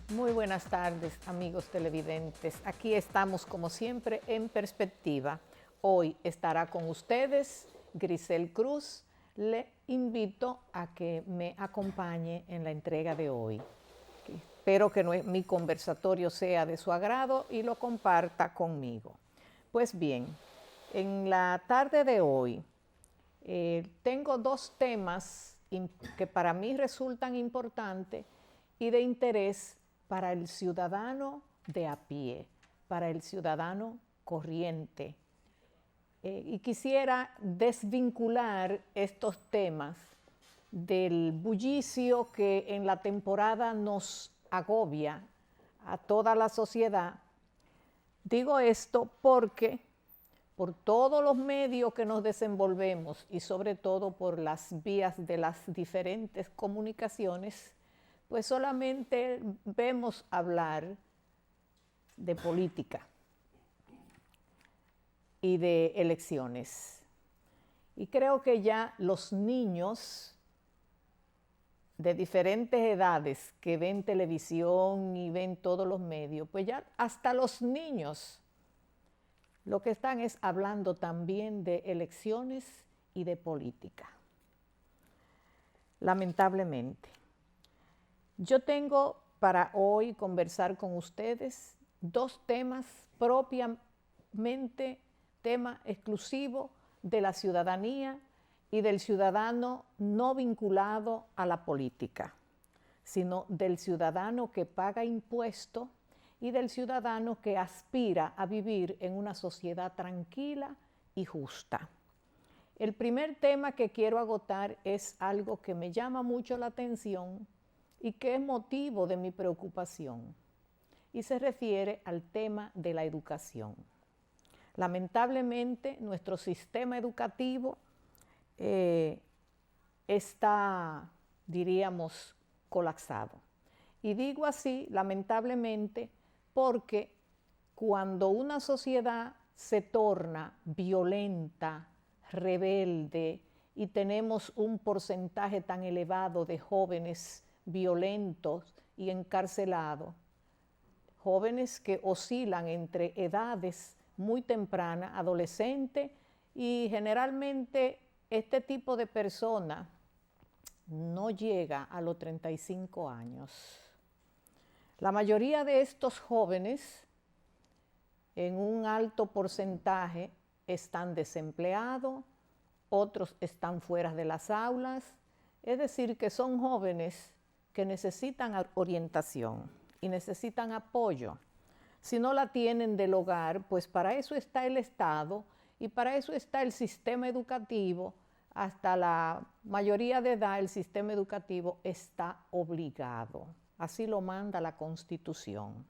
Muy buenas tardes, amigos televidentes. Aquí estamos, como siempre, en Perspectiva. Hoy estará con ustedes Grisel Cruz. Le invito a que me acompañe en la entrega de hoy. Espero que mi conversatorio sea de su agrado y lo comparta conmigo. Pues bien, en la tarde de hoy tengo dos temas que para mí resultan importantes y de interés para el ciudadano de a pie, para el ciudadano corriente. Y quisiera desvincular estos temas del bullicio que en la temporada nos agobia a toda la sociedad. Digo esto porque por todos los medios que nos desenvolvemos y sobre todo por las vías de las diferentes comunicaciones, pues solamente vemos hablar de política y de elecciones. Y creo que ya los niños de diferentes edades que ven televisión y ven todos los medios, pues ya hasta los niños lo que están es hablando también de elecciones y de política. Lamentablemente. Yo tengo para hoy conversar con ustedes dos temas propiamente, tema exclusivo de la ciudadanía y del ciudadano no vinculado a la política, sino del ciudadano que paga impuestos y del ciudadano que aspira a vivir en una sociedad tranquila y justa. El primer tema que quiero agotar es algo que me llama mucho la atención y que es motivo de mi preocupación, y se refiere al tema de la educación. Lamentablemente, nuestro sistema educativo está, diríamos, colapsado. Y digo así, lamentablemente, porque cuando una sociedad se torna violenta, rebelde, y tenemos un porcentaje tan elevado de jóvenes violentos y encarcelados, jóvenes que oscilan entre edades muy tempranas, adolescentes, y generalmente este tipo de persona no llega a los 35 años. La mayoría de estos jóvenes, en un alto porcentaje, están desempleados, otros están fuera de las aulas, es decir, que son jóvenes que necesitan orientación y necesitan apoyo. Si no la tienen del hogar, pues para eso está el Estado y para eso está el sistema educativo. Hasta la mayoría de edad el sistema educativo está obligado. Así lo manda la Constitución.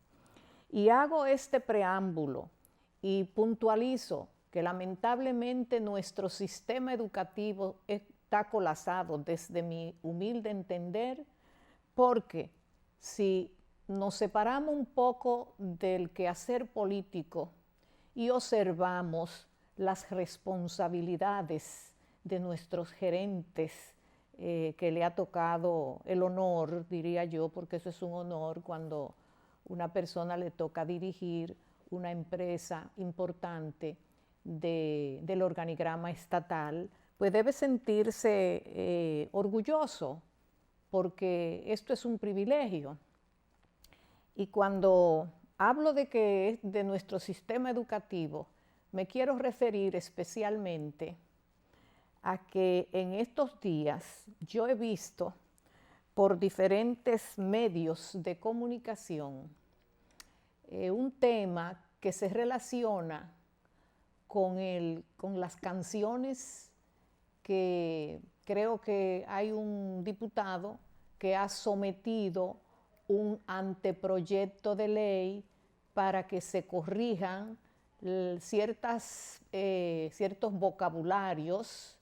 Y hago este preámbulo y puntualizo que lamentablemente nuestro sistema educativo está colapsado desde mi humilde entender, porque si nos separamos un poco del quehacer político y observamos las responsabilidades de nuestros gerentes, que le ha tocado el honor, diría yo, porque eso es un honor cuando una persona le toca dirigir una empresa importante del organigrama estatal, pues debe sentirse orgulloso, porque esto es un privilegio. Y cuando hablo de nuestro sistema educativo, me quiero referir especialmente a que en estos días yo he visto por diferentes medios de comunicación un tema que se relaciona con las canciones que creo que hay un diputado que ha sometido un anteproyecto de ley para que se corrijan ciertos vocabularios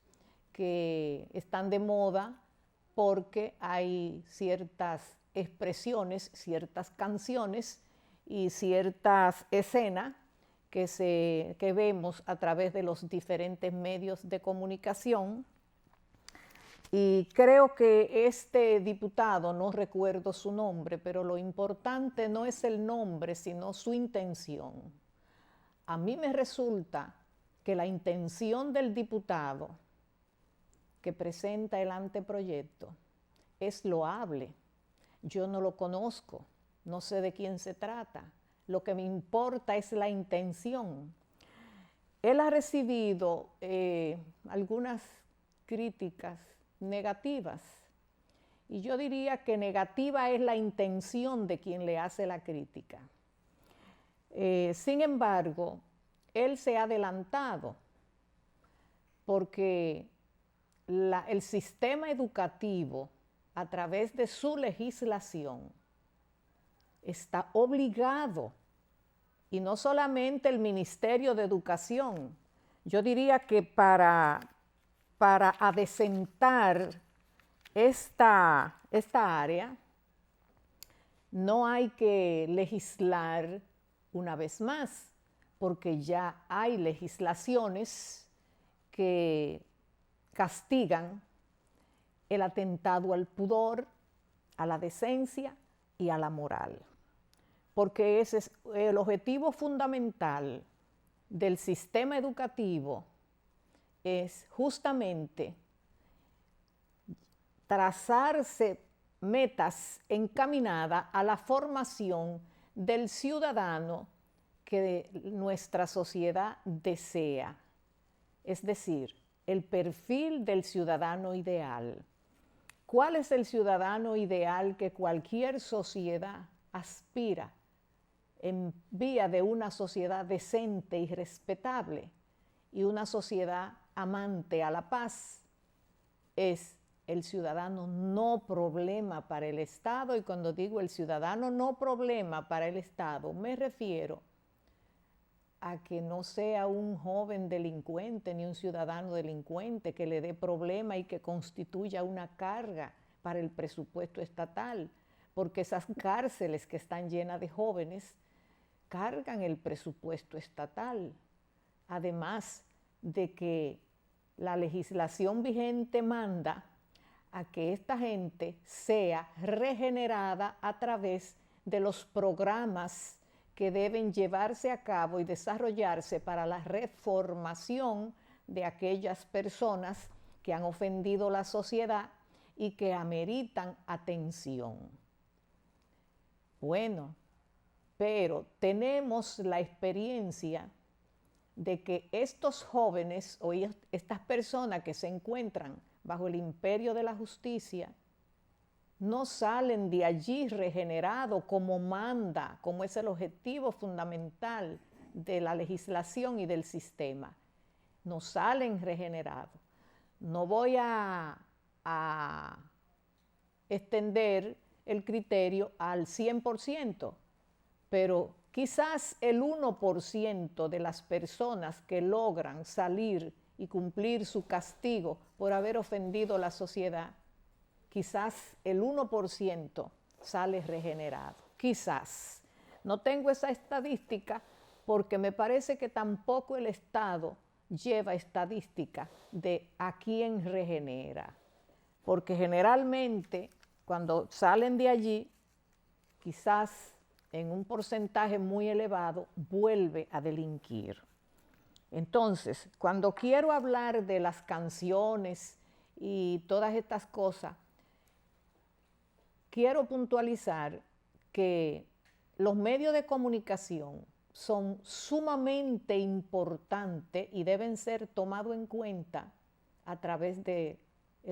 que están de moda, porque hay ciertas expresiones, ciertas canciones y ciertas escenas que vemos a través de los diferentes medios de comunicación Y creo que este diputado, no recuerdo su nombre, pero lo importante no es el nombre, sino su intención. A mí me resulta que la intención del diputado que presenta el anteproyecto es loable. Yo no lo conozco, no sé de quién se trata. Lo que me importa es la intención. Él ha recibido algunas críticas negativas, y yo diría que negativa es la intención de quien le hace la crítica. Sin embargo, él se ha adelantado porque el sistema educativo, a través de su legislación, está obligado, y no solamente el Ministerio de Educación, yo diría que para adecentar esta área, no hay que legislar una vez más, porque ya hay legislaciones que castigan el atentado al pudor, a la decencia y a la moral. Porque ese es el objetivo fundamental del sistema educativo, es justamente trazarse metas encaminadas a la formación del ciudadano que nuestra sociedad desea. Es decir, el perfil del ciudadano ideal. ¿Cuál es el ciudadano ideal que cualquier sociedad aspira en vía de una sociedad decente y respetable y una sociedad amante a la paz? Es el ciudadano no problema para el Estado, y cuando digo el ciudadano no problema para el Estado, me refiero a que no sea un joven delincuente ni un ciudadano delincuente que le dé problema y que constituya una carga para el presupuesto estatal, porque esas cárceles que están llenas de jóvenes cargan el presupuesto estatal, además de que la legislación vigente manda a que esta gente sea regenerada a través de los programas que deben llevarse a cabo y desarrollarse para la reformación de aquellas personas que han ofendido la sociedad y que ameritan atención. Bueno, pero tenemos la experiencia de que estos jóvenes o estas personas que se encuentran bajo el imperio de la justicia no salen de allí regenerados como manda, como es el objetivo fundamental de la legislación y del sistema. No salen regenerados. No voy a extender el criterio al 100%, pero quizás el 1% de las personas que logran salir y cumplir su castigo por haber ofendido la sociedad, quizás el 1% sale regenerado. Quizás. No tengo esa estadística porque me parece que tampoco el Estado lleva estadística de a quién regenera. Porque generalmente cuando salen de allí, quizás en un porcentaje muy elevado, vuelve a delinquir. Entonces, cuando quiero hablar de las canciones y todas estas cosas, quiero puntualizar que los medios de comunicación son sumamente importantes y deben ser tomados en cuenta a través del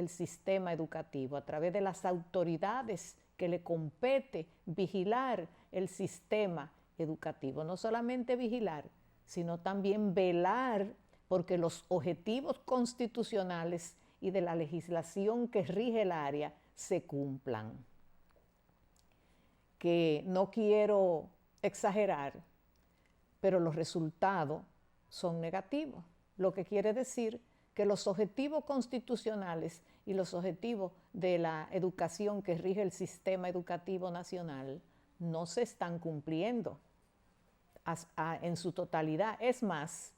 sistema educativo, a través de las autoridades que le compete vigilar el sistema educativo. No solamente vigilar, sino también velar porque los objetivos constitucionales y de la legislación que rige el área se cumplan. Que no quiero exagerar, pero los resultados son negativos, lo que quiere decir que los objetivos constitucionales y los objetivos de la educación que rige el sistema educativo nacional no se están cumpliendo en su totalidad. Es más,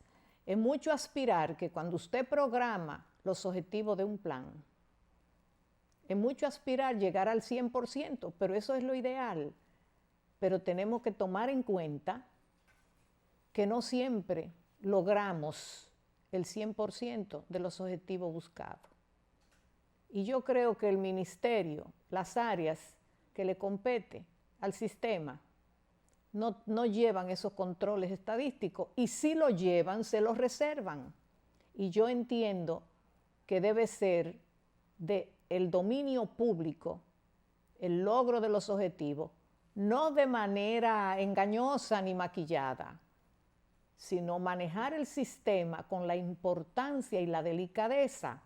es mucho aspirar que cuando usted programa los objetivos de un plan, es mucho aspirar llegar al 100%, pero eso es lo ideal. Pero tenemos que tomar en cuenta que no siempre logramos el 100% de los objetivos buscados. Y yo creo que el ministerio, las áreas que le compete al sistema, no llevan esos controles estadísticos, y si lo llevan, se los reservan. Y yo entiendo que debe ser del dominio público el logro de los objetivos, no de manera engañosa ni maquillada, sino manejar el sistema con la importancia y la delicadeza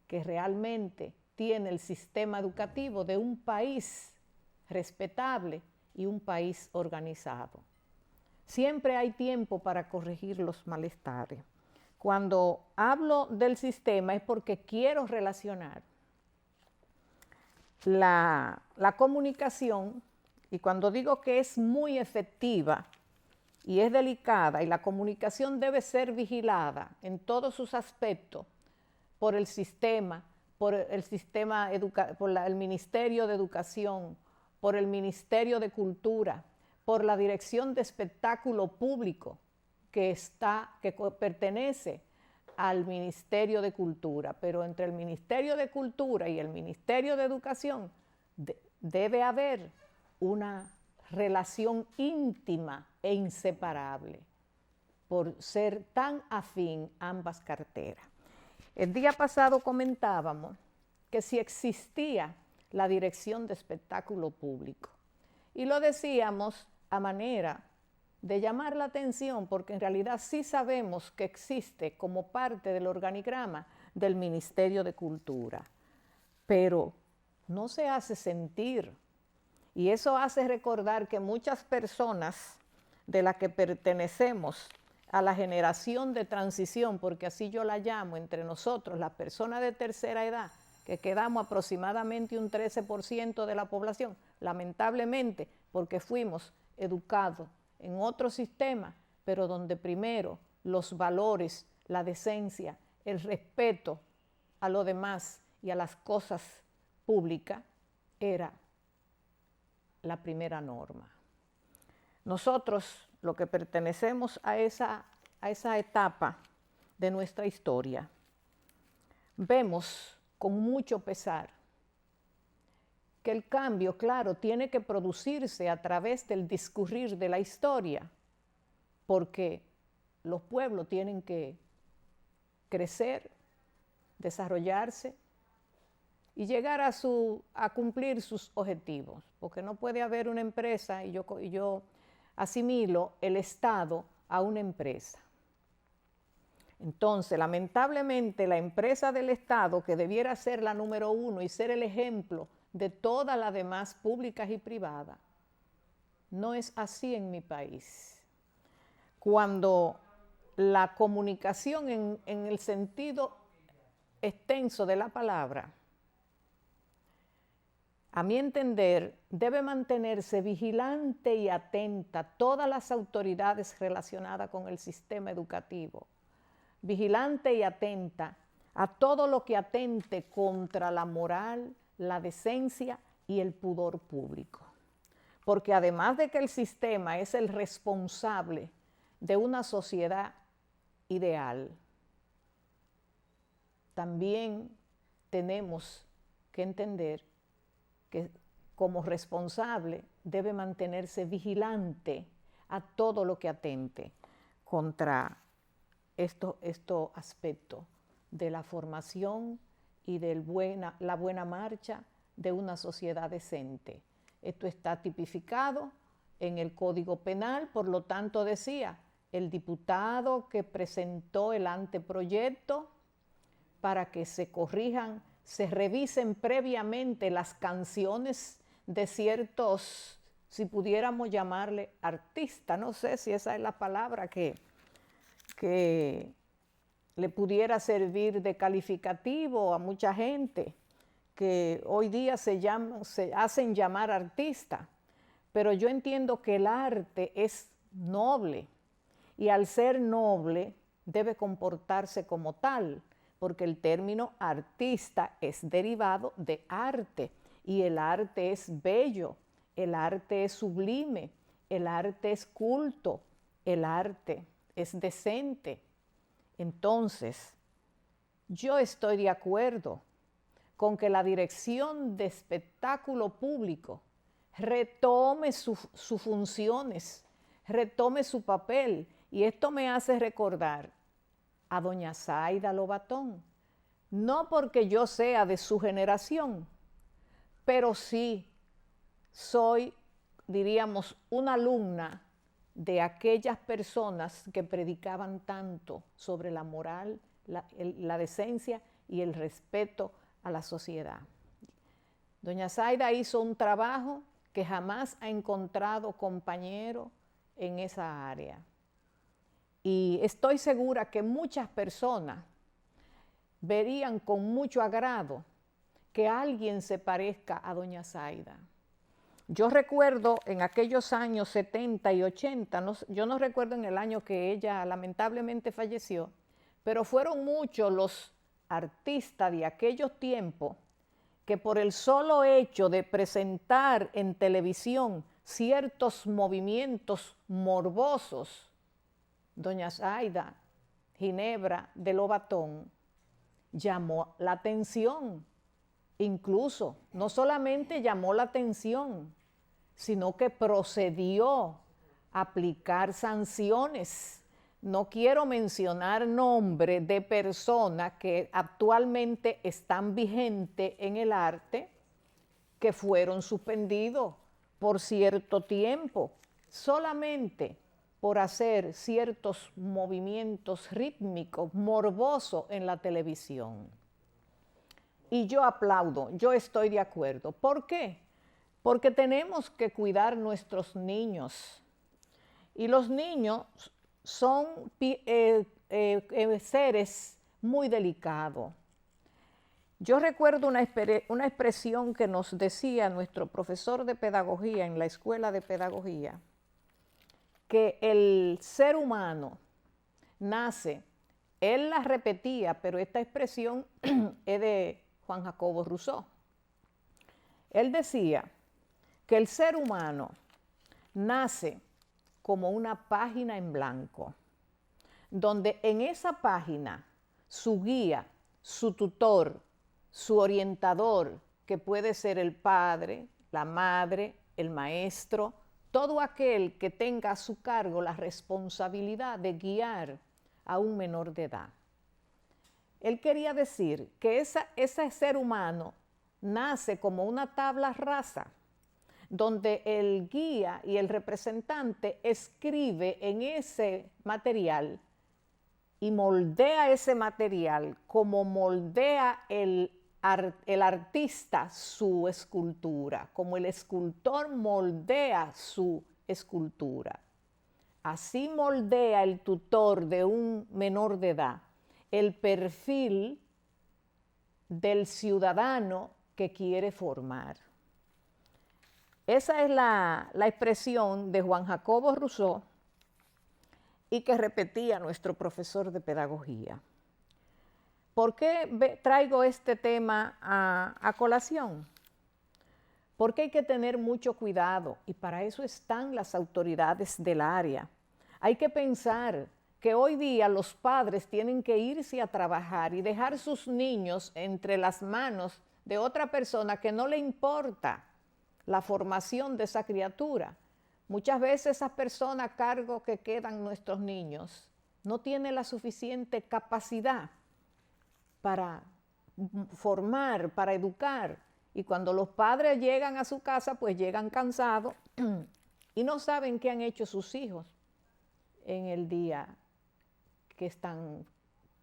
que realmente tiene el sistema educativo de un país respetable y un país organizado. Siempre hay tiempo para corregir los malestares. Cuando hablo del sistema es porque quiero relacionar la comunicación, y cuando digo que es muy efectiva y es delicada, y la comunicación debe ser vigilada en todos sus aspectos por el sistema, por el Ministerio de Educación, por el Ministerio de Cultura, por la Dirección de Espectáculo Público, que pertenece al Ministerio de Cultura, pero entre el Ministerio de Cultura y el Ministerio de Educación debe haber una relación íntima e inseparable, por ser tan afín ambas carteras. El día pasado comentábamos que si existía la Dirección de Espectáculo Público, y lo decíamos a manera de llamar la atención, porque en realidad sí sabemos que existe como parte del organigrama del Ministerio de Cultura, pero no se hace sentir, y eso hace recordar que muchas personas de las que pertenecemos a la generación de transición, porque así yo la llamo entre nosotros, las personas de tercera edad, que quedamos aproximadamente un 13% de la población, lamentablemente, porque fuimos educados en otro sistema, pero donde primero los valores, la decencia, el respeto a lo demás y a las cosas públicas era la primera norma. Nosotros, lo que pertenecemos a esa etapa de nuestra historia, vemos con mucho pesar que el cambio, claro, tiene que producirse a través del discurrir de la historia, porque los pueblos tienen que crecer, desarrollarse y llegar a cumplir sus objetivos, porque no puede haber una empresa, y yo asimilo el Estado a una empresa. Entonces, lamentablemente, la empresa del Estado, que debiera ser la número uno y ser el ejemplo de todas las demás públicas y privadas, no es así en mi país. Cuando la comunicación en el sentido extenso de la palabra, a mi entender, debe mantenerse vigilante y atenta todas las autoridades relacionadas con el sistema educativo, vigilante y atenta a todo lo que atente contra la moral, la decencia y el pudor público. Porque además de que el sistema es el responsable de una sociedad ideal, también tenemos que entender que como responsable debe mantenerse vigilante a todo lo que atente contra estos aspectos de la formación y de la buena marcha de una sociedad decente. Esto está tipificado en el Código Penal, por lo tanto decía, el diputado que presentó el anteproyecto para que se corrijan, se revisen previamente las canciones de ciertos, si pudiéramos llamarle artistas, no sé si esa es la palabra que le pudiera servir de calificativo a mucha gente que hoy día se hacen llamar artistas, pero yo entiendo que el arte es noble y al ser noble debe comportarse como tal, porque el término artista es derivado de arte, y el arte es bello, el arte es sublime, el arte es culto, el arte es decente. Entonces, yo estoy de acuerdo con que la Dirección de Espectáculo Público retome sus funciones, retome su papel. Y esto me hace recordar a doña Zaida Lobatón, no porque yo sea de su generación, pero sí soy, diríamos, una alumna de aquellas personas que predicaban tanto sobre la moral, la decencia y el respeto a la sociedad. Doña Zaida hizo un trabajo que jamás ha encontrado compañero en esa área. Y estoy segura que muchas personas verían con mucho agrado que alguien se parezca a doña Zaida. Yo recuerdo en aquellos años 70 y 80, yo no recuerdo en el año que ella lamentablemente falleció, pero fueron muchos los artistas de aquellos tiempos que por el solo hecho de presentar en televisión ciertos movimientos morbosos, doña Zaida Ginebra de Lobatón llamó la atención. Incluso, no solamente llamó la atención, sino que procedió a aplicar sanciones. No quiero mencionar nombres de personas que actualmente están vigentes en el arte, que fueron suspendidos por cierto tiempo, solamente por hacer ciertos movimientos rítmicos, morbosos en la televisión. Y yo aplaudo, yo estoy de acuerdo. ¿Por qué? Porque tenemos que cuidar nuestros niños. Y los niños son seres muy delicados. Yo recuerdo una expresión que nos decía nuestro profesor de pedagogía en la escuela de pedagogía, que el ser humano nace, él la repetía, pero esta expresión es de Juan Jacobo Rousseau. Él decía que el ser humano nace como una página en blanco, donde en esa página su guía, su tutor, su orientador, que puede ser el padre, la madre, el maestro, todo aquel que tenga a su cargo la responsabilidad de guiar a un menor de edad. Él quería decir que ese ser humano nace como una tabla rasa, donde el guía y el representante escribe en ese material y moldea ese material como moldea el artista su escultura, como el escultor moldea su escultura. Así moldea el tutor de un menor de edad el perfil del ciudadano que quiere formar. Esa es la expresión de Juan Jacobo Rousseau y que repetía nuestro profesor de pedagogía. ¿Por qué traigo este tema a colación? Porque hay que tener mucho cuidado y para eso están las autoridades del área. Hay que pensar que hoy día los padres tienen que irse a trabajar y dejar sus niños entre las manos de otra persona que no le importa la formación de esa criatura. Muchas veces esas personas a cargo que quedan nuestros niños no tienen la suficiente capacidad para formar, para educar. Y cuando los padres llegan a su casa, pues llegan cansados y no saben qué han hecho sus hijos en el día que están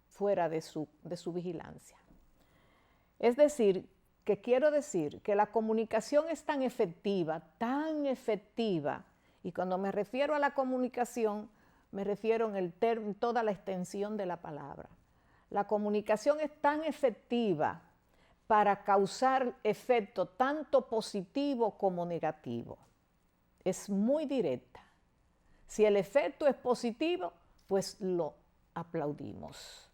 fuera de su vigilancia. Es decir, que quiero decir que la comunicación es tan efectiva, y cuando me refiero a la comunicación, me refiero en toda la extensión de la palabra. La comunicación es tan efectiva para causar efecto tanto positivo como negativo. Es muy directa. Si el efecto es positivo, pues lo aplaudimos.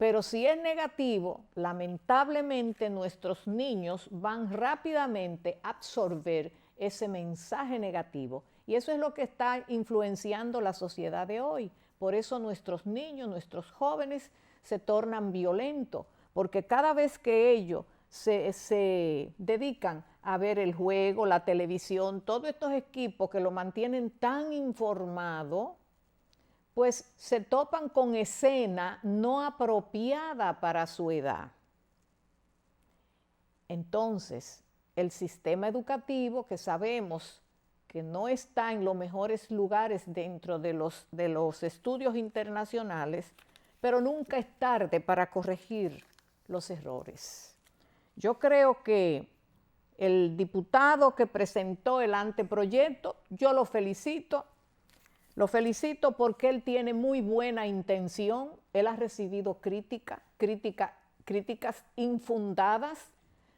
Pero si es negativo, lamentablemente nuestros niños van rápidamente a absorber ese mensaje negativo. Y eso es lo que está influenciando la sociedad de hoy. Por eso nuestros niños, nuestros jóvenes se tornan violentos, porque cada vez que ellos se dedican a ver el juego, la televisión, todos estos equipos que lo mantienen tan informado, pues se topan con escena no apropiada para su edad. Entonces, el sistema educativo, que sabemos que no está en los mejores lugares dentro de los estudios internacionales, pero nunca es tarde para corregir los errores. Yo creo que el diputado que presentó el anteproyecto, yo lo felicito porque él tiene muy buena intención, él ha recibido críticas infundadas,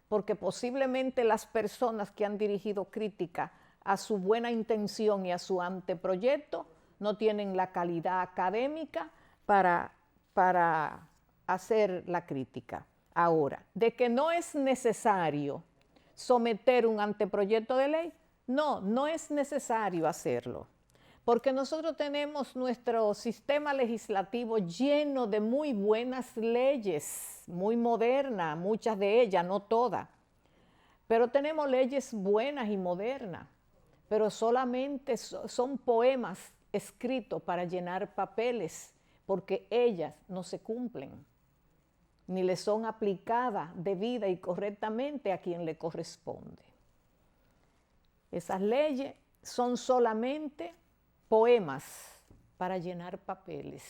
porque posiblemente las personas que han dirigido crítica a su buena intención y a su anteproyecto no tienen la calidad académica para hacer la crítica. Ahora, de que no es necesario someter un anteproyecto de ley, no es necesario hacerlo, porque nosotros tenemos nuestro sistema legislativo lleno de muy buenas leyes, muy modernas, muchas de ellas, no todas, pero tenemos leyes buenas y modernas, pero solamente son poemas escritos para llenar papeles, porque ellas no se cumplen, ni le son aplicadas debida y correctamente a quien le corresponde. Esas leyes son solamente poemas para llenar papeles,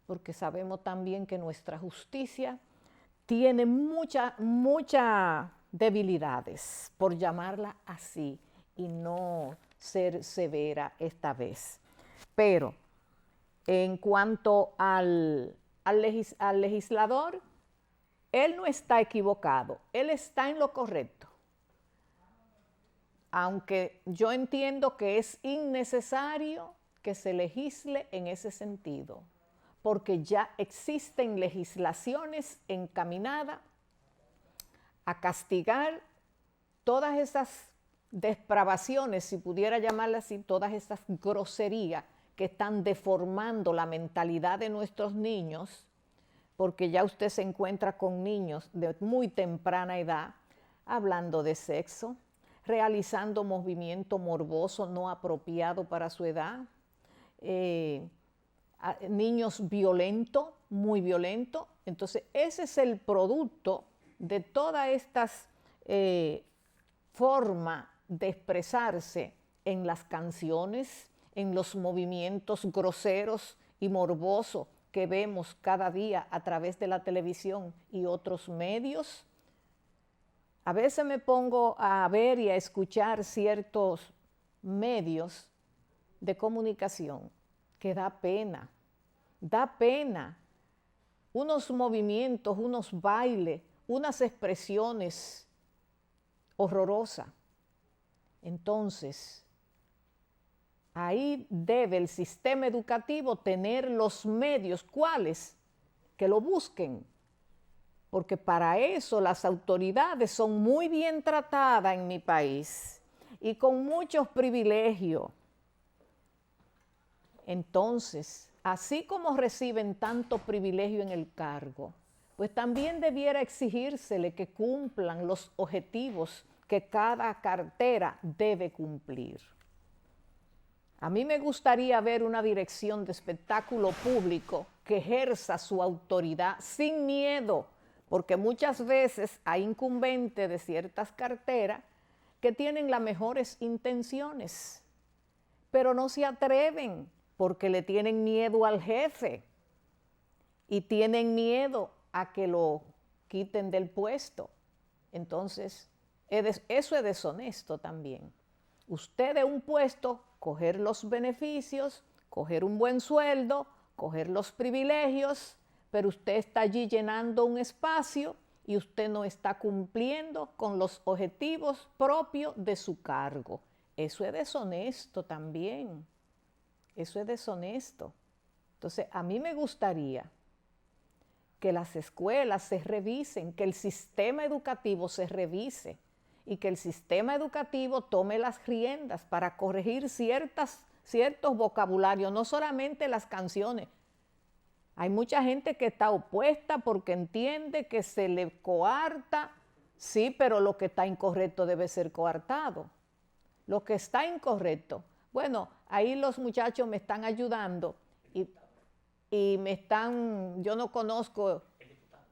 porque sabemos también que nuestra justicia tiene muchas debilidades, por llamarla así, y no ser severa esta vez. Pero en cuanto al legislador, él no está equivocado, él está en lo correcto. Aunque yo entiendo que es innecesario que se legisle en ese sentido, porque ya existen legislaciones encaminadas a castigar todas esas depravaciones, si pudiera llamarlas así, todas esas groserías que están deformando la mentalidad de nuestros niños, porque ya usted se encuentra con niños de muy temprana edad hablando de sexo, realizando movimiento morboso no apropiado para su edad, niños violentos, muy violentos. Entonces, ese es el producto de todas estas formas de expresarse en las canciones, en los movimientos groseros y morbosos que vemos cada día a través de la televisión y otros medios. A veces me pongo a ver y a escuchar ciertos medios de comunicación que da pena. Unos movimientos, unos bailes, unas expresiones horrorosas. Entonces, ahí debe el sistema educativo tener los medios, ¿cuáles? Que lo busquen. Porque para eso las autoridades son muy bien tratadas en mi país y con muchos privilegios. Entonces, así como reciben tanto privilegio en el cargo, pues también debiera exigírsele que cumplan los objetivos que cada cartera debe cumplir. A mí me gustaría ver una dirección de espectáculo público que ejerza su autoridad sin miedo, porque muchas veces hay incumbentes de ciertas carteras que tienen las mejores intenciones, pero no se atreven porque le tienen miedo al jefe y tienen miedo a que lo quiten del puesto. Entonces, eso es deshonesto también. Usted de un puesto, coger los beneficios, coger un buen sueldo, coger los privilegios, pero usted está allí llenando un espacio y usted no está cumpliendo con los objetivos propios de su cargo. Eso es deshonesto también. Eso es deshonesto. Entonces, a mí me gustaría que las escuelas se revisen, que el sistema educativo se revise y que el sistema educativo tome las riendas para corregir ciertos vocabularios, no solamente las canciones. Hay mucha gente que está opuesta porque entiende que se le coarta, sí, pero lo que está incorrecto debe ser coartado. Lo que está incorrecto. Bueno, ahí los muchachos me están ayudando y me están, yo no conozco. El diputado.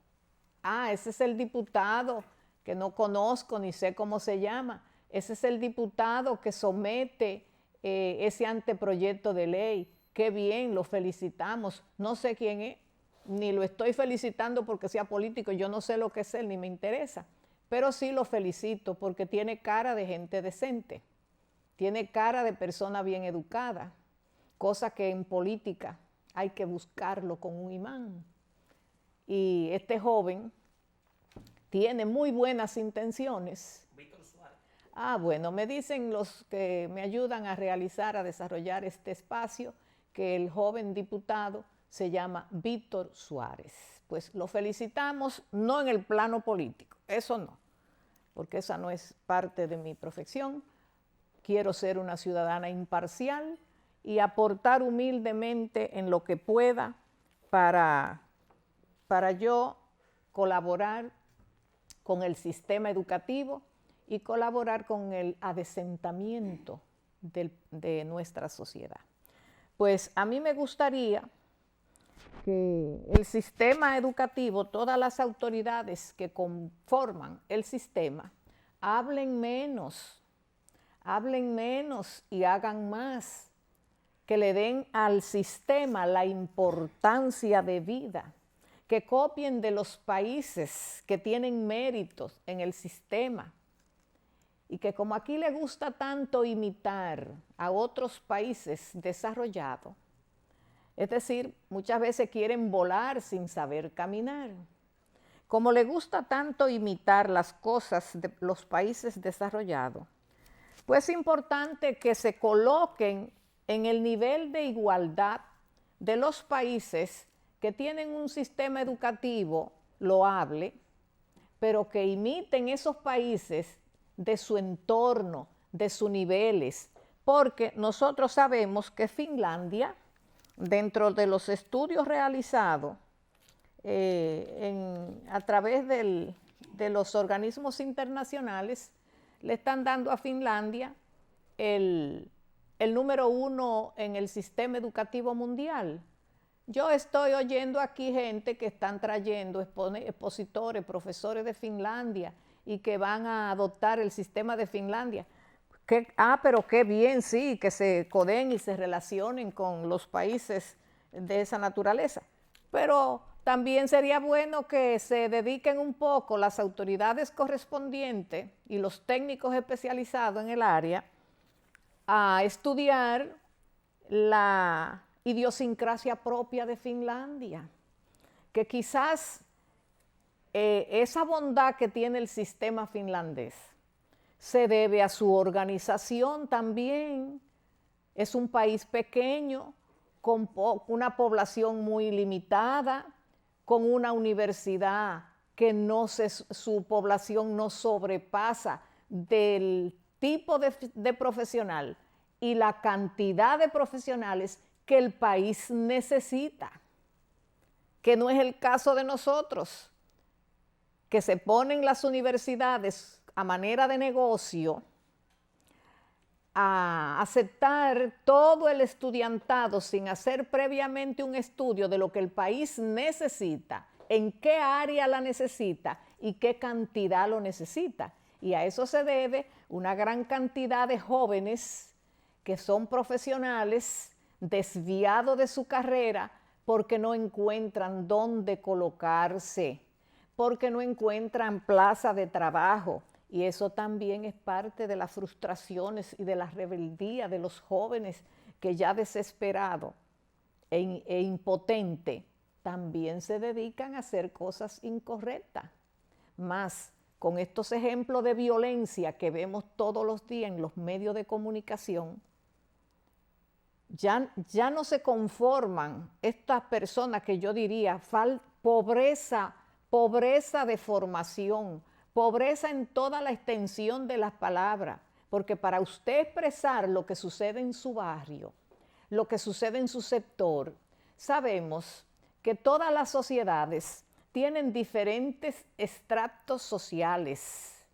Ese es el diputado que no conozco ni sé cómo se llama. Ese es el diputado que somete ese anteproyecto de ley. Qué bien, lo felicitamos. No sé quién es, ni lo estoy felicitando porque sea político, yo no sé lo que es él, ni me interesa. Pero sí lo felicito porque tiene cara de gente decente, tiene cara de persona bien educada, cosa que en política hay que buscarlo con un imán. Y este joven tiene muy buenas intenciones. Víctor Suárez. Bueno, me dicen los que me ayudan a desarrollar este espacio, que el joven diputado se llama Víctor Suárez. Pues lo felicitamos, no en el plano político, eso no, porque esa no es parte de mi profesión. Quiero ser una ciudadana imparcial y aportar humildemente en lo que pueda para yo colaborar con el sistema educativo y colaborar con el adesentamiento de nuestra sociedad. Pues a mí me gustaría que el sistema educativo, todas las autoridades que conforman el sistema, hablen menos y hagan más, que le den al sistema la importancia de vida, que copien de los países que tienen méritos en el sistema y que como aquí le gusta tanto imitar a otros países desarrollados, es decir, muchas veces quieren volar sin saber caminar. Como le gusta tanto imitar las cosas de los países desarrollados, pues es importante que se coloquen en el nivel de igualdad de los países que tienen un sistema educativo loable, pero que imiten esos países de su entorno, de sus niveles, porque nosotros sabemos que Finlandia, dentro de los estudios realizados a través de los organismos internacionales, le están dando a Finlandia el número 1 en el sistema educativo mundial. Yo estoy oyendo aquí gente que están trayendo expositores, profesores de Finlandia y que van a adoptar el sistema de Finlandia. Pero qué bien, sí, que se codeen y se relacionen con los países de esa naturaleza. Pero también sería bueno que se dediquen un poco las autoridades correspondientes y los técnicos especializados en el área a estudiar la idiosincrasia propia de Finlandia, que quizás esa bondad que tiene el sistema finlandés se debe a su organización también. Es un país pequeño, con una población muy limitada, con una universidad que su población no sobrepasa del tipo de profesional y la cantidad de profesionales que el país necesita, que no es el caso de nosotros, que se ponen las universidades a manera de negocio a aceptar todo el estudiantado sin hacer previamente un estudio de lo que el país necesita, en qué área la necesita y qué cantidad lo necesita. Y a eso se debe una gran cantidad de jóvenes que son profesionales desviados de su carrera porque no encuentran dónde colocarse, porque no encuentran plaza de trabajo. Y eso también es parte de las frustraciones y de la rebeldía de los jóvenes que ya desesperados e impotentes también se dedican a hacer cosas incorrectas. Más con estos ejemplos de violencia que vemos todos los días en los medios de comunicación, ya no se conforman estas personas que yo diría pobreza, pobreza de formación, pobreza en toda la extensión de las palabras, porque para usted expresar lo que sucede en su barrio, lo que sucede en su sector, sabemos que todas las sociedades tienen diferentes estratos sociales.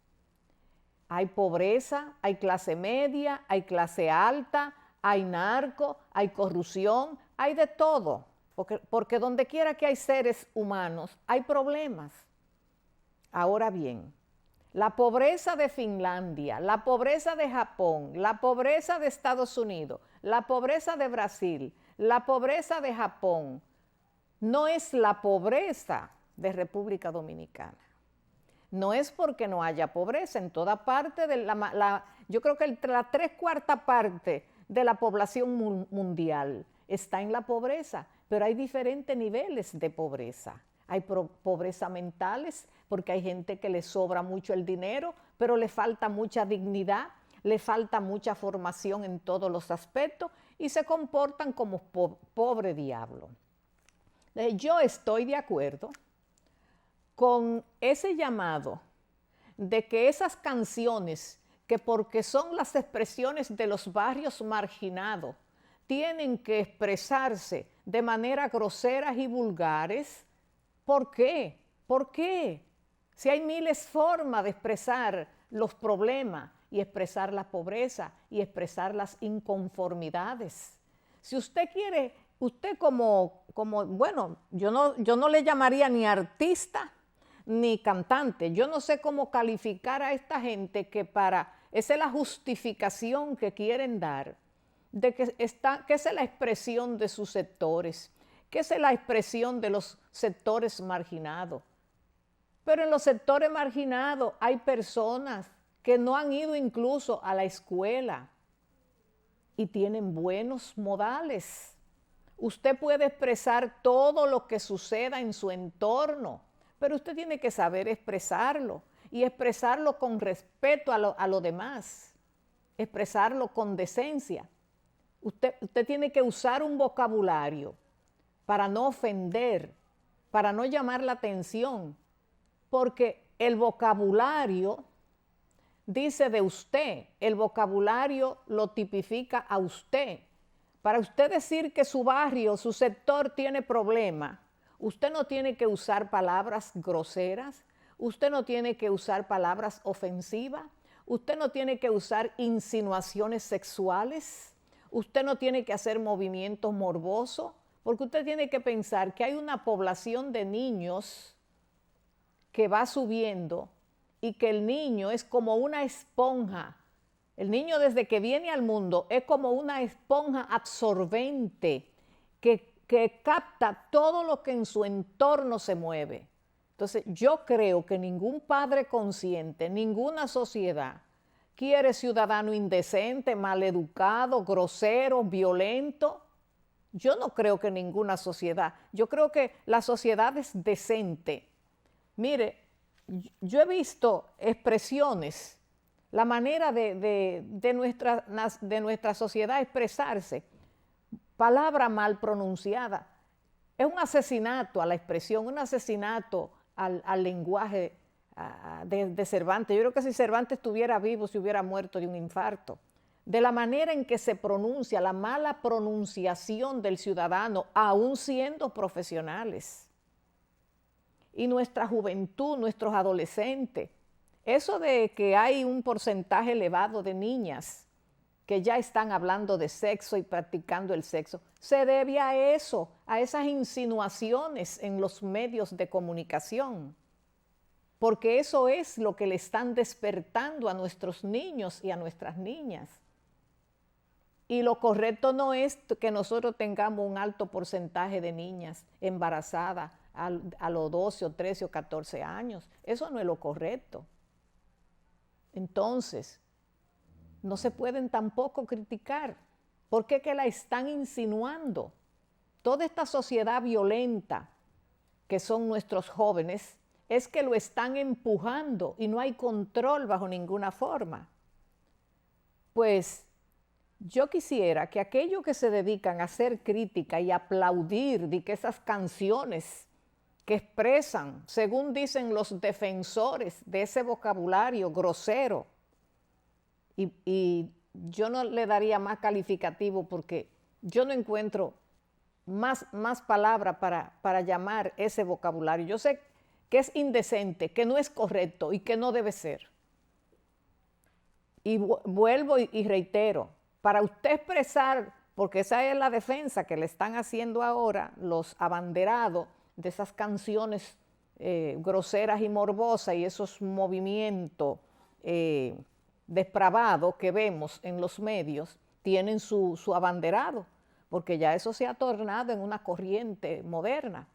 Hay pobreza, hay clase media, hay clase alta, hay narco, hay corrupción, hay de todo, porque donde quiera que hay seres humanos hay problemas. Ahora bien, la pobreza de Finlandia, la pobreza de Japón, la pobreza de Estados Unidos, la pobreza de Brasil, la pobreza de Japón, no es la pobreza de República Dominicana. No es porque no haya pobreza, en toda parte, yo creo que la 3/4 parte de la población mundial está en la pobreza, pero hay diferentes niveles de pobreza. Hay pobreza mentales, porque hay gente que le sobra mucho el dinero, pero le falta mucha dignidad, le falta mucha formación en todos los aspectos y se comportan como pobre diablo. Yo estoy de acuerdo con ese llamado de que esas canciones, que porque son las expresiones de los barrios marginados, tienen que expresarse de manera groseras y vulgares. ¿Por qué? ¿Por qué? Si hay miles de formas de expresar los problemas y expresar la pobreza y expresar las inconformidades. Si usted quiere, usted como bueno, yo no le llamaría ni artista ni cantante. Yo no sé cómo calificar a esta gente que esa es la justificación que quieren dar, de que esa es la expresión de sus sectores, que esa es la expresión de los sectores marginados. Pero en los sectores marginados hay personas que no han ido incluso a la escuela y tienen buenos modales. Usted puede expresar todo lo que suceda en su entorno, pero usted tiene que saber expresarlo y expresarlo con respeto a lo demás, expresarlo con decencia. Usted tiene que usar un vocabulario para no ofender, para no llamar la atención, porque el vocabulario dice de usted, el vocabulario lo tipifica a usted. Para usted decir que su barrio, su sector tiene problemas, usted no tiene que usar palabras groseras, usted no tiene que usar palabras ofensivas, usted no tiene que usar insinuaciones sexuales, usted no tiene que hacer movimientos morbosos, porque usted tiene que pensar que hay una población de niños que va subiendo y que el niño es como una esponja. El niño desde que viene al mundo es como una esponja absorbente que capta todo lo que en su entorno se mueve. Entonces yo creo que ningún padre consciente, ninguna sociedad quiere ciudadano indecente, maleducado, grosero, violento. Yo no creo que ninguna sociedad. Yo creo que la sociedad es decente. Mire, yo he visto expresiones, la manera de nuestra sociedad expresarse, palabra mal pronunciada. Es un asesinato a la expresión, un asesinato al lenguaje de Cervantes. Yo creo que si Cervantes estuviera vivo, se hubiera muerto de un infarto. De la manera en que se pronuncia, la mala pronunciación del ciudadano, aún siendo profesionales. Y nuestra juventud, nuestros adolescentes, eso de que hay un porcentaje elevado de niñas que ya están hablando de sexo y practicando el sexo, se debe a eso, a esas insinuaciones en los medios de comunicación, porque eso es lo que le están despertando a nuestros niños y a nuestras niñas. Y lo correcto no es que nosotros tengamos un alto porcentaje de niñas embarazadas a los 12 o 13 o 14 años. Eso no es lo correcto. Entonces, no se pueden tampoco criticar, porque es que la están insinuando. Toda esta sociedad violenta que son nuestros jóvenes, es que lo están empujando y no hay control bajo ninguna forma. Pues yo quisiera que aquellos que se dedican a hacer crítica y aplaudir de que esas canciones que expresan, según dicen los defensores de ese vocabulario grosero, y yo no le daría más calificativo porque yo no encuentro más palabras para llamar ese vocabulario. Yo sé que es indecente, que no es correcto y que no debe ser. Y vuelvo y reitero, para usted expresar, porque esa es la defensa que le están haciendo ahora los abanderados de esas canciones groseras y morbosas y esos movimientos depravados que vemos en los medios, tienen su abanderado, porque ya eso se ha tornado en una corriente moderna.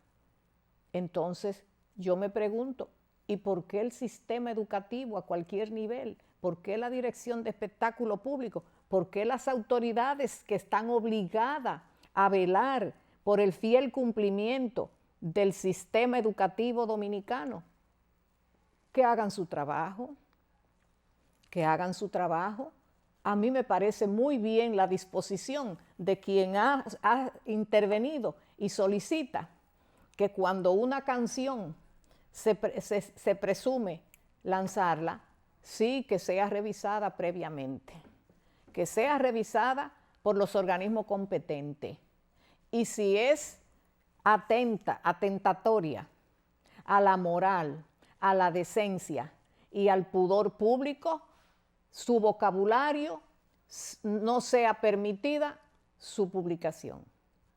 Entonces, yo me pregunto, ¿y por qué el sistema educativo a cualquier nivel? ¿Por qué la Dirección de Espectáculo Público? ¿Por qué las autoridades que están obligadas a velar por el fiel cumplimiento del sistema educativo dominicano? Que hagan su trabajo, que hagan su trabajo. A mí me parece muy bien la disposición de quien ha intervenido y solicita que cuando una canción se presume lanzarla, sí que sea revisada previamente, que sea revisada por los organismos competentes. Y si es atentatoria a la moral, a la decencia y al pudor público, su vocabulario no sea permitida su publicación,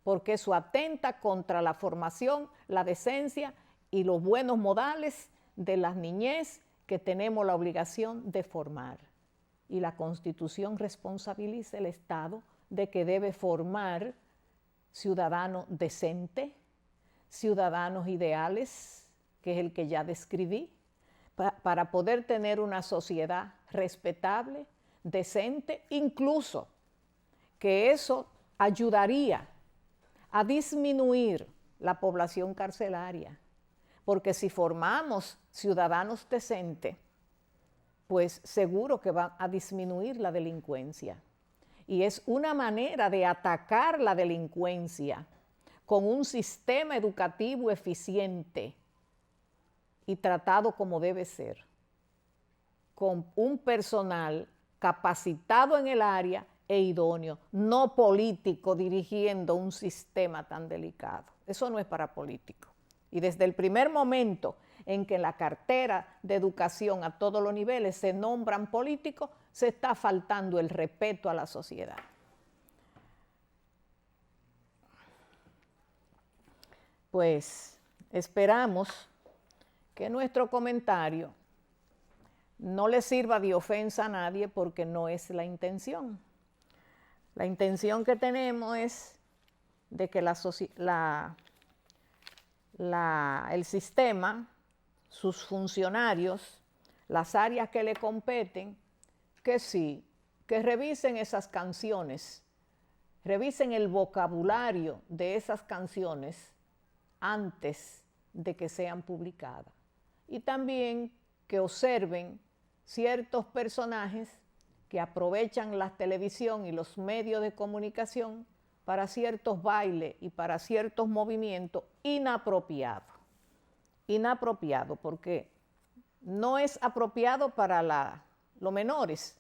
porque eso atenta contra la formación, la decencia y los buenos modales de las niñez que tenemos la obligación de formar. Y la Constitución responsabiliza al Estado de que debe formar ciudadanos decentes, ciudadanos ideales, que es el que ya describí, para poder tener una sociedad respetable, decente, incluso que eso ayudaría a disminuir la población carcelaria, porque si formamos ciudadanos decentes, pues seguro que va a disminuir la delincuencia. Y es una manera de atacar la delincuencia con un sistema educativo eficiente y tratado como debe ser, con un personal capacitado en el área e idóneo, no político dirigiendo un sistema tan delicado. Eso no es para políticos. Y desde el primer momento en que en la cartera de educación a todos los niveles se nombran políticos, se está faltando el respeto a la sociedad. Pues esperamos que nuestro comentario no le sirva de ofensa a nadie, porque no es la intención. La intención que tenemos es de que el sistema, sus funcionarios, las áreas que le competen, que sí, que revisen esas canciones, revisen el vocabulario de esas canciones antes de que sean publicadas. Y también que observen ciertos personajes que aprovechan la televisión y los medios de comunicación para ciertos bailes y para ciertos movimientos inapropiados. Inapropiado, porque no es apropiado para los menores,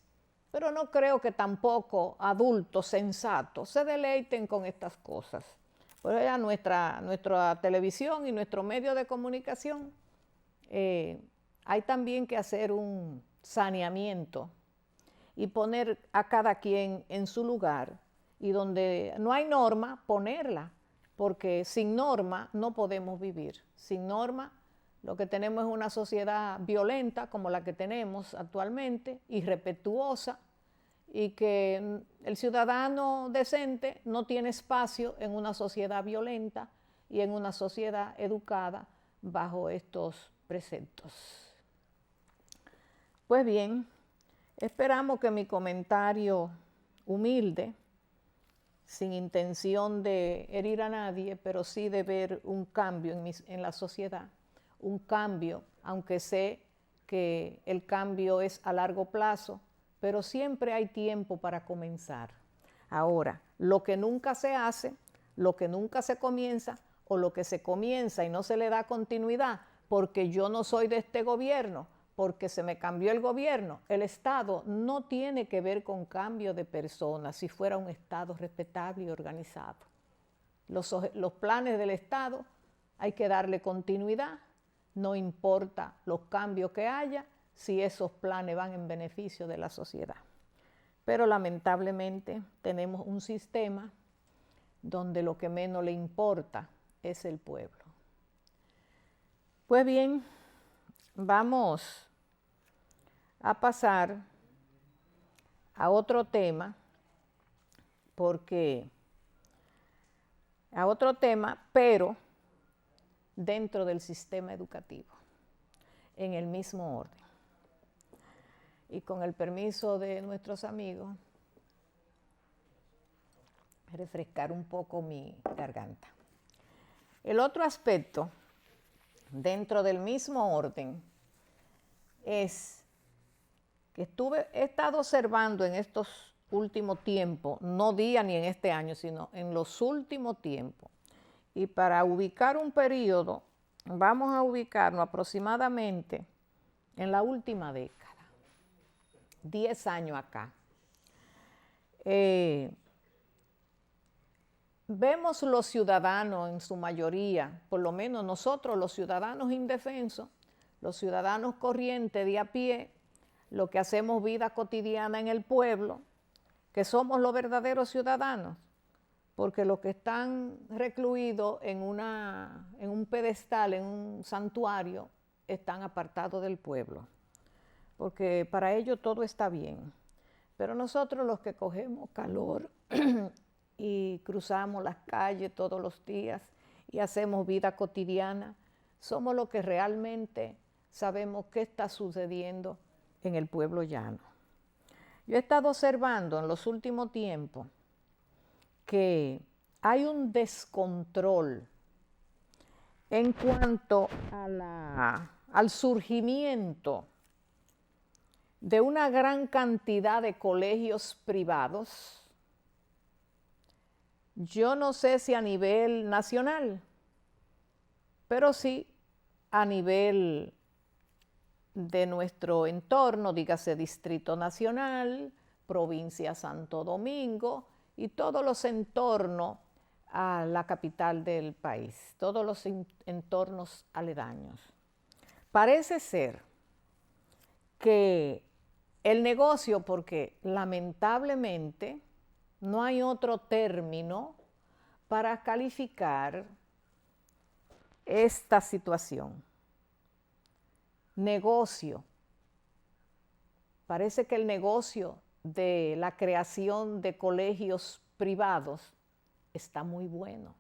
pero no creo que tampoco adultos sensatos se deleiten con estas cosas. Pues ya nuestra televisión y nuestro medio de comunicación, hay también que hacer un saneamiento y poner a cada quien en su lugar, y donde no hay norma, ponerla, porque sin norma no podemos vivir. Sin norma lo que tenemos es una sociedad violenta como la que tenemos actualmente, irrespetuosa, y que el ciudadano decente no tiene espacio en una sociedad violenta y en una sociedad educada bajo estos preceptos. Pues bien, esperamos que mi comentario humilde, sin intención de herir a nadie, pero sí de ver un cambio en la sociedad, un cambio, aunque sé que el cambio es a largo plazo, pero siempre hay tiempo para comenzar. Ahora, lo que nunca se hace, lo que nunca se comienza, o lo que se comienza y no se le da continuidad porque yo no soy de este gobierno, porque se me cambió el gobierno. El Estado no tiene que ver con cambio de personas si fuera un Estado respetable y organizado. Los planes del Estado hay que darle continuidad, no importa los cambios que haya, si esos planes van en beneficio de la sociedad. Pero lamentablemente tenemos un sistema donde lo que menos le importa es el pueblo. Pues bien, vamos a pasar a otro tema, pero dentro del sistema educativo, en el mismo orden. Y con el permiso de nuestros amigos, refrescar un poco mi garganta. El otro aspecto, dentro del mismo orden, es que he estado observando en estos últimos tiempos, no día ni en este año, sino en los últimos tiempos. Y para ubicar un periodo, vamos a ubicarnos aproximadamente en la última década, 10 años acá. Vemos los ciudadanos en su mayoría, por lo menos nosotros los ciudadanos indefensos, los ciudadanos corrientes de a pie, los que hacemos vida cotidiana en el pueblo, que somos los verdaderos ciudadanos, porque los que están recluidos en un pedestal, en un santuario, están apartados del pueblo, porque para ellos todo está bien. Pero nosotros los que cogemos calor y cruzamos las calles todos los días y hacemos vida cotidiana, somos los que realmente sabemos qué está sucediendo en el pueblo llano. Yo he estado observando en los últimos tiempos que hay un descontrol en cuanto al surgimiento de una gran cantidad de colegios privados. Yo no sé si a nivel nacional, pero sí a nivel de nuestro entorno, dígase Distrito Nacional, Provincia Santo Domingo y todos los entornos a la capital del país, todos los entornos aledaños. Parece ser que el negocio, porque lamentablemente no hay otro término para calificar esta situación. Negocio. Parece que el negocio de la creación de colegios privados está muy bueno.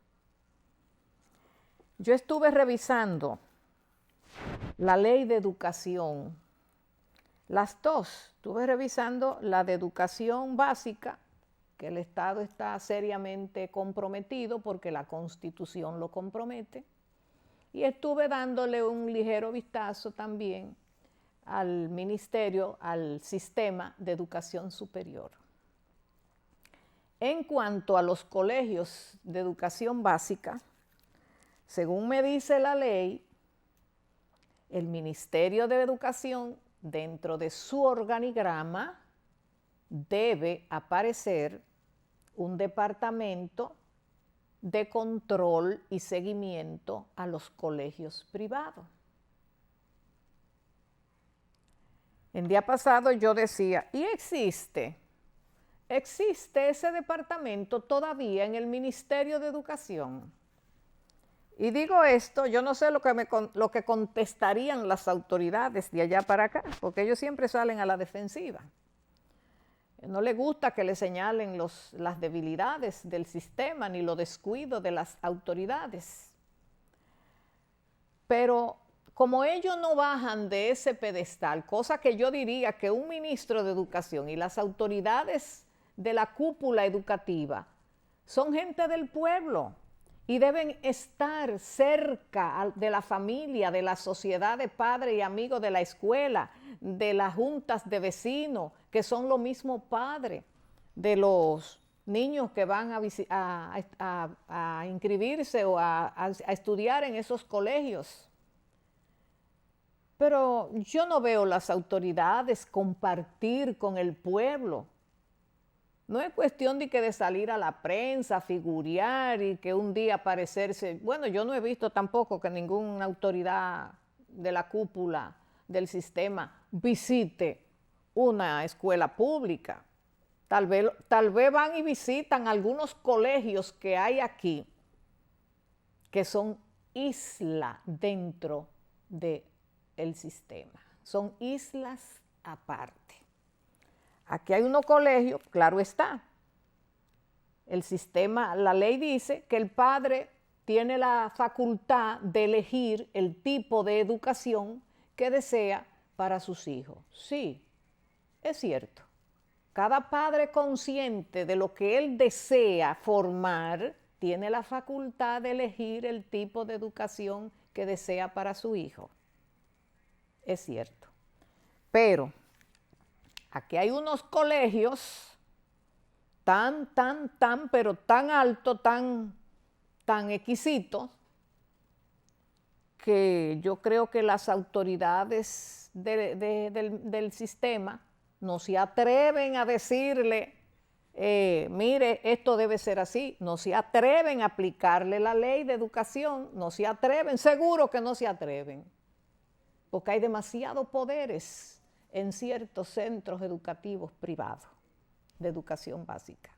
Yo estuve revisando la ley de educación, las dos. Estuve revisando la de educación básica, que el Estado está seriamente comprometido porque la Constitución lo compromete, y estuve dándole un ligero vistazo también al ministerio, al sistema de educación superior. En cuanto a los colegios de educación básica, según me dice la ley, el Ministerio de Educación, dentro de su organigrama, debe aparecer un departamento de control y seguimiento a los colegios privados. El día pasado yo decía, ¿y existe ese departamento todavía en el Ministerio de Educación? Y digo esto, yo no sé lo que contestarían las autoridades de allá para acá, porque ellos siempre salen a la defensiva. No les gusta que le señalen las debilidades del sistema ni los descuidos de las autoridades. Pero como ellos no bajan de ese pedestal, cosa que yo diría que un ministro de Educación y las autoridades de la cúpula educativa son gente del pueblo y deben estar cerca de la familia, de la sociedad de padres y amigos de la escuela, de las juntas de vecinos, que son los mismos padres de los niños que van a inscribirse o a estudiar en esos colegios. Pero yo no veo las autoridades compartir con el pueblo. No es cuestión de salir a la prensa, figurear y que un día aparecerse. Bueno, yo no he visto tampoco que ninguna autoridad de la cúpula del sistema visite una escuela pública. Tal vez van y visitan algunos colegios que hay aquí, que son isla dentro del sistema. Son islas aparte. Aquí hay unos colegios, claro está. El sistema, la ley dice que el padre tiene la facultad de elegir el tipo de educación que desea para sus hijos. Sí, es cierto. Cada padre consciente de lo que él desea formar tiene la facultad de elegir el tipo de educación que desea para su hijo. Es cierto. Pero aquí hay unos colegios pero tan altos, tan exquisitos, que yo creo que las autoridades del sistema no se atreven a decirle, mire, esto debe ser así, no se atreven a aplicarle la ley de educación, no se atreven, seguro que no se atreven, porque hay demasiados poderes en ciertos centros educativos privados de educación básica.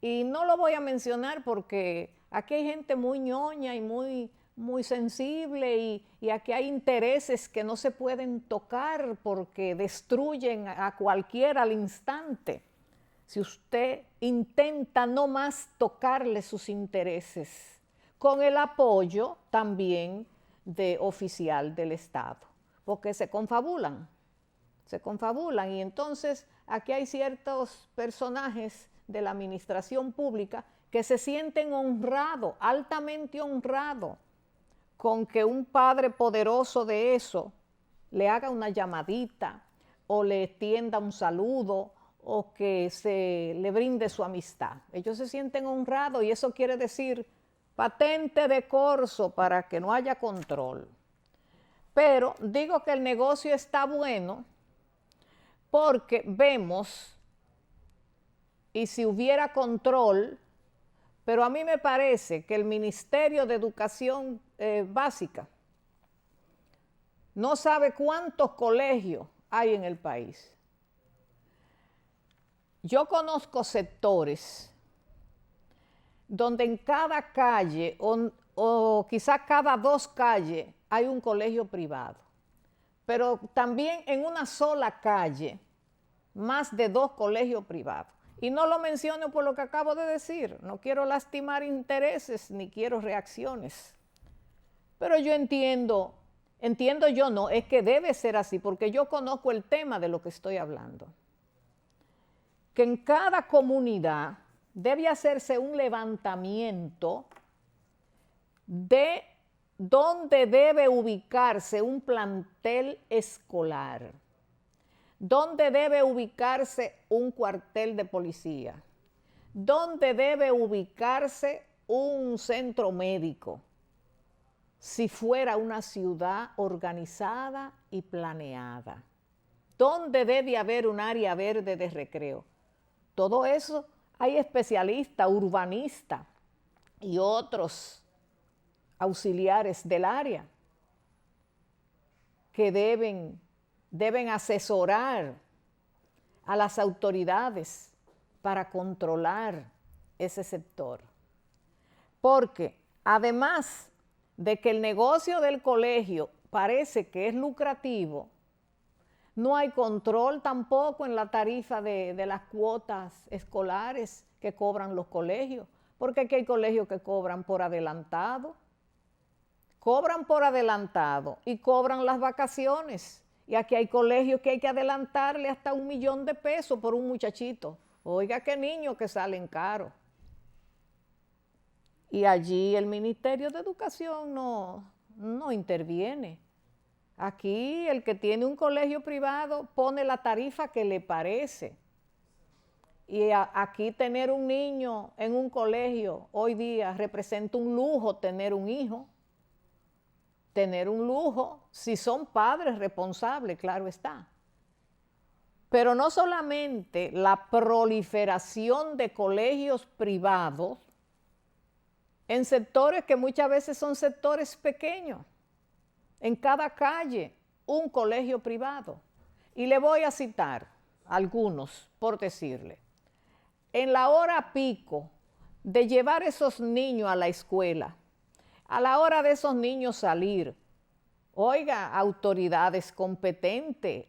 Y no lo voy a mencionar porque aquí hay gente muy ñoña y muy sensible y aquí hay intereses que no se pueden tocar porque destruyen a cualquiera al instante. Si usted intenta no más tocarle sus intereses, con el apoyo también de oficial del Estado, porque se confabulan y entonces aquí hay ciertos personajes de la administración pública que se sienten honrados, altamente honrados, con que un padre poderoso de eso le haga una llamadita o le extienda un saludo o que se le brinde su amistad. Ellos se sienten honrados y eso quiere decir patente de corso para que no haya control. Pero digo que el negocio está bueno porque vemos, y si hubiera control, pero a mí me parece que el Ministerio de Educación Básica no sabe cuántos colegios hay en el país. Yo conozco sectores donde en cada calle o quizá cada 2 calles hay un colegio privado, pero también en una sola calle más de 2 colegios privados. Y no lo menciono por lo que acabo de decir, no quiero lastimar intereses ni quiero reacciones. Pero yo entiendo yo no, es que debe ser así, porque yo conozco el tema de lo que estoy hablando. Que en cada comunidad debe hacerse un levantamiento de dónde debe ubicarse un plantel escolar, dónde debe ubicarse un cuartel de policía, dónde debe ubicarse un centro médico, si fuera una ciudad organizada y planeada, dónde debe haber un área verde de recreo. Todo eso hay especialistas, urbanistas y otros auxiliares del área que deben asesorar a las autoridades para controlar ese sector. Porque además de que el negocio del colegio parece que es lucrativo, no hay control tampoco en la tarifa de las cuotas escolares que cobran los colegios, porque aquí hay colegios que cobran por adelantado y cobran las vacaciones. Y aquí hay colegios que hay que adelantarle hasta $1,000,000 por un muchachito. Oiga, qué niños que salen caros. Y allí el Ministerio de Educación no interviene. Aquí el que tiene un colegio privado pone la tarifa que le parece. Y aquí tener un niño en un colegio hoy día representa un lujo tener un hijo. Tener un lujo si son padres responsables, claro está. Pero no solamente la proliferación de colegios privados en sectores que muchas veces son sectores pequeños. En cada calle, un colegio privado. Y le voy a citar algunos, por decirle. En la hora pico de llevar esos niños a la escuela, a la hora de esos niños salir, oiga, autoridades competentes,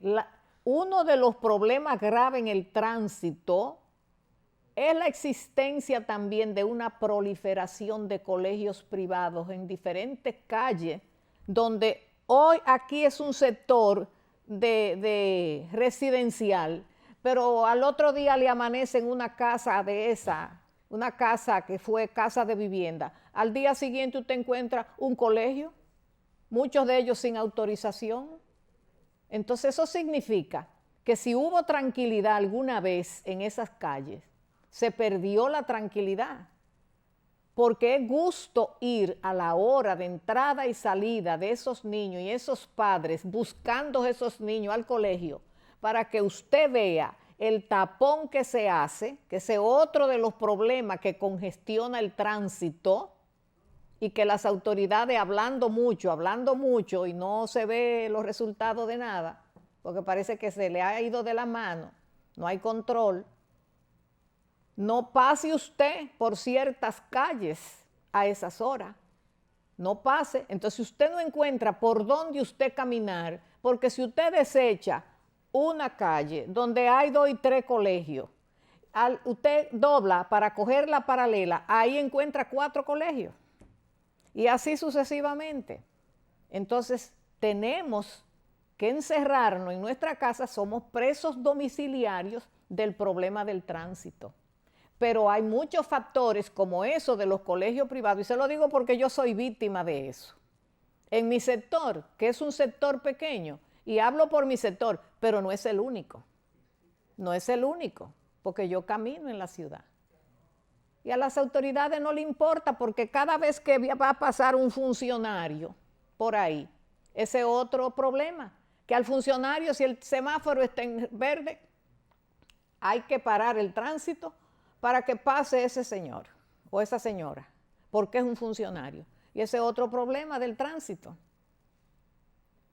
uno de los problemas graves en el tránsito es la existencia también de una proliferación de colegios privados en diferentes calles, donde hoy aquí es un sector de residencial, pero al otro día le amanece en una casa de esa, una casa que fue casa de vivienda. Al día siguiente usted encuentra un colegio, muchos de ellos sin autorización. Entonces eso significa que si hubo tranquilidad alguna vez en esas calles, se perdió la tranquilidad, porque es gusto ir a la hora de entrada y salida de esos niños y esos padres buscando a esos niños al colegio para que usted vea el tapón que se hace, que ese es otro de los problemas que congestiona el tránsito y que las autoridades hablando mucho y no se ve los resultados de nada, porque parece que se le ha ido de la mano, no hay control. No pase usted por ciertas calles a esas horas. No pase. Entonces usted no encuentra por dónde usted caminar, porque si usted desecha una calle donde hay 2 y 3 colegios, usted dobla para coger la paralela, ahí encuentra 4 colegios. Y así sucesivamente. Entonces tenemos que encerrarnos en nuestra casa, somos presos domiciliarios del problema del tránsito. Pero hay muchos factores como eso de los colegios privados, y se lo digo porque yo soy víctima de eso. En mi sector, que es un sector pequeño, y hablo por mi sector, pero no es el único. No es el único, porque yo camino en la ciudad. Y a las autoridades no le importa, porque cada vez que va a pasar un funcionario por ahí, ese es otro problema, que al funcionario, si el semáforo está en verde, hay que parar el tránsito para que pase ese señor o esa señora, porque es un funcionario. Y ese es otro problema del tránsito.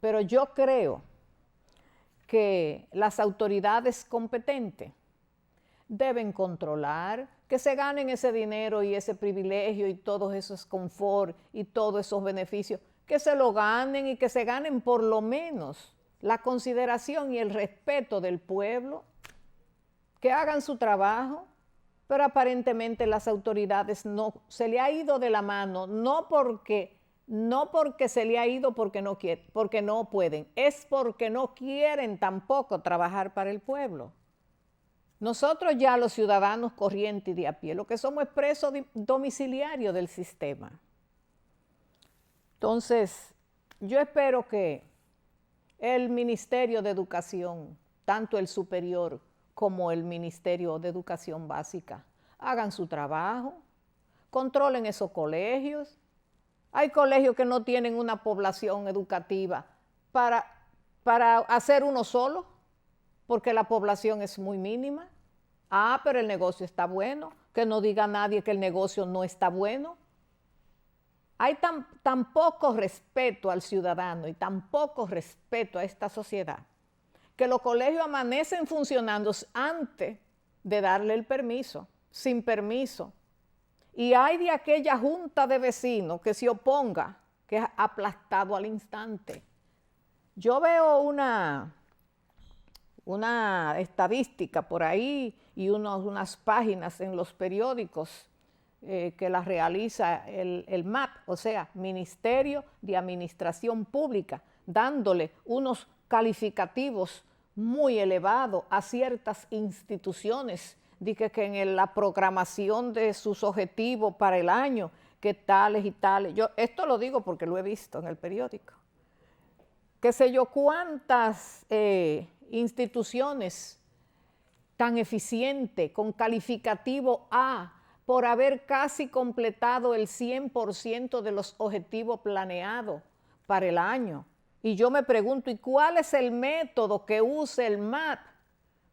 Pero yo creo que las autoridades competentes deben controlar que se ganen ese dinero y ese privilegio y todos esos confort y todos esos beneficios, que se lo ganen y que se ganen por lo menos la consideración y el respeto del pueblo, que hagan su trabajo. Pero aparentemente las autoridades no, se le ha ido de la mano, no porque se le ha ido porque no quieren, porque no pueden, es porque no quieren tampoco trabajar para el pueblo. Nosotros ya los ciudadanos corrientes y de a pie, lo que somos es presos domiciliarios del sistema. Entonces, yo espero que el Ministerio de Educación, tanto el superior como el Ministerio de Educación Básica, hagan su trabajo, controlen esos colegios. Hay colegios que no tienen una población educativa para hacer uno solo, porque la población es muy mínima. Ah, pero el negocio está bueno, que no diga nadie que el negocio no está bueno. Hay tan poco respeto al ciudadano y tan poco respeto a esta sociedad, que los colegios amanecen funcionando antes de darle el permiso, sin permiso. Y hay de aquella junta de vecinos que se oponga, que es aplastado al instante. Yo veo una estadística por ahí y unas páginas en los periódicos que las realiza el MAP, o sea, Ministerio de Administración Pública, dándole unos calificativos muy elevados a ciertas instituciones, dije que en la programación de sus objetivos para el año, que tales y tales. Yo esto lo digo porque lo he visto en el periódico. Qué sé yo cuántas instituciones tan eficiente, con calificativo A, por haber casi completado el 100% de los objetivos planeados para el año. Y yo me pregunto, ¿y cuál es el método que usa el MAP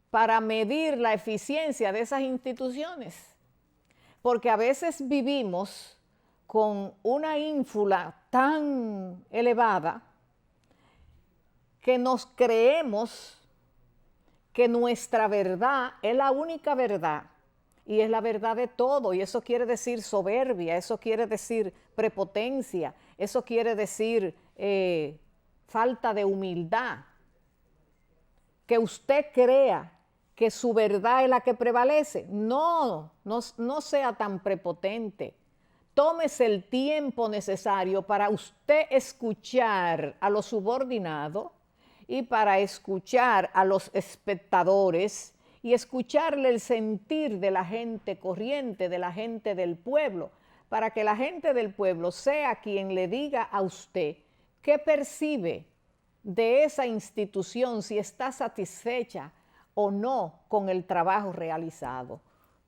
para medir la eficiencia de esas instituciones? Porque a veces vivimos con una ínfula tan elevada que nos creemos que nuestra verdad es la única verdad y es la verdad de todo, y eso quiere decir soberbia, eso quiere decir prepotencia, eso quiere decir falta de humildad. Que usted crea que su verdad es la que prevalece. No sea tan prepotente. Tómese el tiempo necesario para usted escuchar a los subordinados y para escuchar a los espectadores y escucharle el sentir de la gente corriente, de la gente del pueblo, para que la gente del pueblo sea quien le diga a usted qué percibe de esa institución, si está satisfecha o no con el trabajo realizado.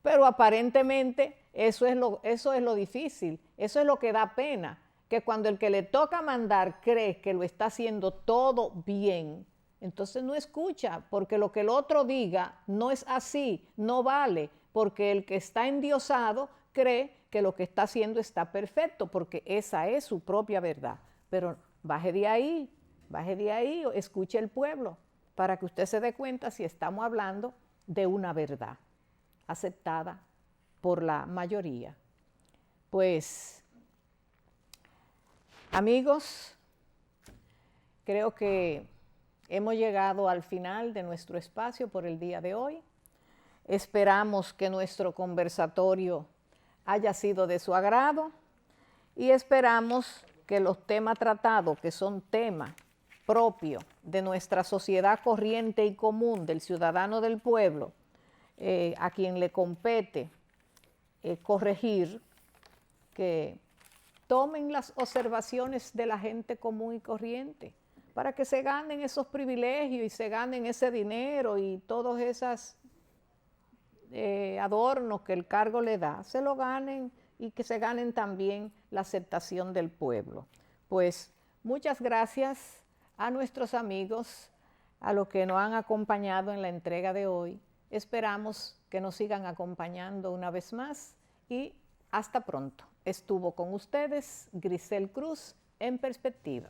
Pero aparentemente eso es lo difícil, eso es lo que da pena, que cuando el que le toca mandar cree que lo está haciendo todo bien, entonces no escucha, porque lo que el otro diga no es así, no vale, porque el que está endiosado cree que lo que está haciendo está perfecto, porque esa es su propia verdad. Pero baje de ahí, escuche el pueblo, para que usted se dé cuenta si estamos hablando de una verdad aceptada por la mayoría. Pues, amigos, creo que hemos llegado al final de nuestro espacio por el día de hoy. Esperamos que nuestro conversatorio haya sido de su agrado y esperamos que los temas tratados, que son temas propios de nuestra sociedad corriente y común, del ciudadano del pueblo, a quien le compete corregir, que tomen las observaciones de la gente común y corriente para que se ganen esos privilegios y se ganen ese dinero y todos esos adornos que el cargo le da, se lo ganen y que se ganen también la aceptación del pueblo. Pues muchas gracias a nuestros amigos, a los que nos han acompañado en la entrega de hoy. Esperamos que nos sigan acompañando una vez más y hasta pronto. Estuvo con ustedes Grisel Cruz en Perspectiva.